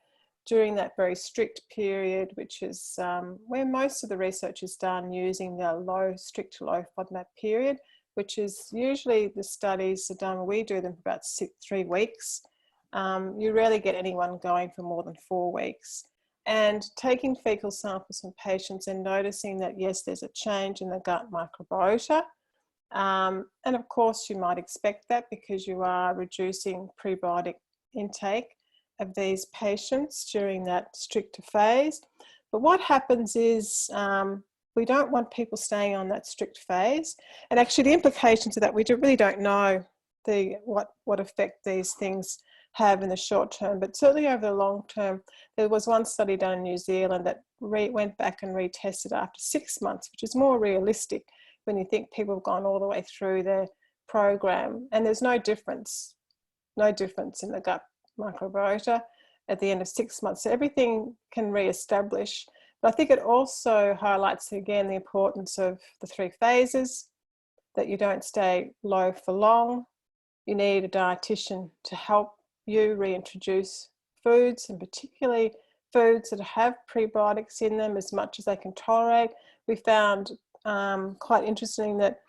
during that very strict period, which is where most of the research is done using the strict low FODMAP period, which is usually the studies are done, we do them for about 3 weeks. You rarely get anyone going for more than 4 weeks. And taking fecal samples from patients and noticing that, yes, there's a change in the gut microbiota. And of course, you might expect that because you are reducing prebiotic intake of these patients during that stricter phase. But what happens is we don't want people staying on that strict phase. And actually the implications of that, we really don't know what effect these things have in the short term, but certainly over the long term. There was one study done in New Zealand that went back and retested after 6 months, which is more realistic when you think people have gone all the way through their program, and there's no difference in the gut microbiota at the end of 6 months. So everything can re-establish. But I think it also highlights again the importance of the 3 phases, that you don't stay low for long. You need a dietitian to help you reintroduce foods, and particularly foods that have prebiotics in them as much as they can tolerate. We found quite interesting that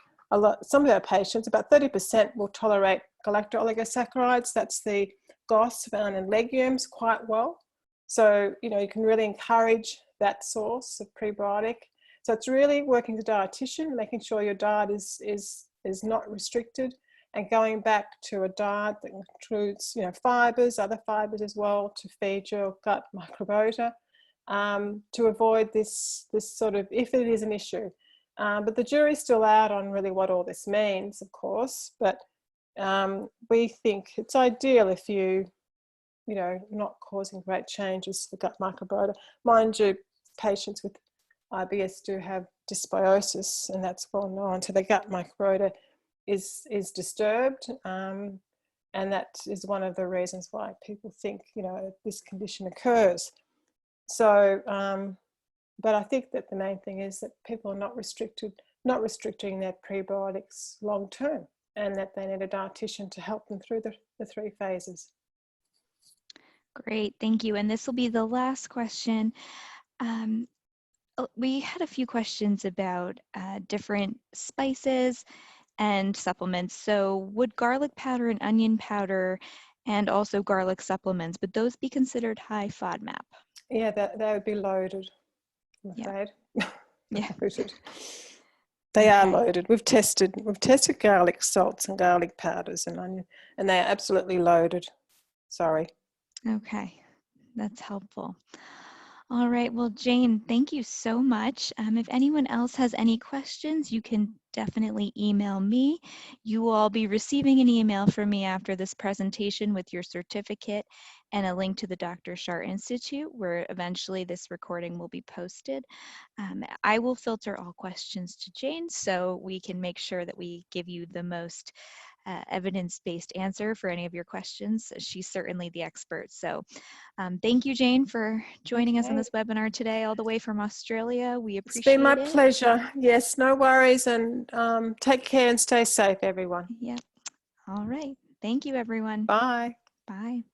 some of our patients, about 30%, will tolerate galacto-oligosaccharides. That's the GOS found in legumes quite well. So, you know, you can really encourage that source of prebiotic. So it's really working with a dietitian, making sure your diet is not restricted, and going back to a diet that includes, you know, fibers, other fibers as well, to feed your gut microbiota, to avoid this sort of, if it is an issue. But the jury's still out on really what all this means, of course. But we think it's ideal if you know, not causing great changes to the gut microbiota. Mind you, patients with IBS do have dysbiosis, and that's well known. So the gut microbiota is disturbed, and that is one of the reasons why people think, you know, this condition occurs. So, but I think that the main thing is that people are not restricting their prebiotics long term, and that they need a dietitian to help them through the 3 phases. Great, thank you. And this will be the last question. We had a few questions about different spices and supplements. So would garlic powder and onion powder and also garlic supplements, would those be considered high FODMAP? Yeah, they would be loaded, I'm afraid. Yeah. Loaded. They are loaded. We've tested garlic salts and garlic powders and onion, and they are absolutely loaded. Sorry. Okay, that's helpful. All right, well, Jane, thank you so much. If anyone else has any questions, you can definitely email me. You will all be receiving an email from me after this presentation with your certificate and a link to the Dr. Shar Institute, where eventually this recording will be posted. I will filter all questions to Jane so we can make sure that we give you the most evidence-based answer for any of your questions. She's certainly the expert. So thank you, Jane, for joining us on this webinar today, all the way from Australia. We appreciate it. It's been my pleasure. Yes, no worries, and take care and stay safe, everyone. Yep. All right. Thank you, everyone. Bye. Bye.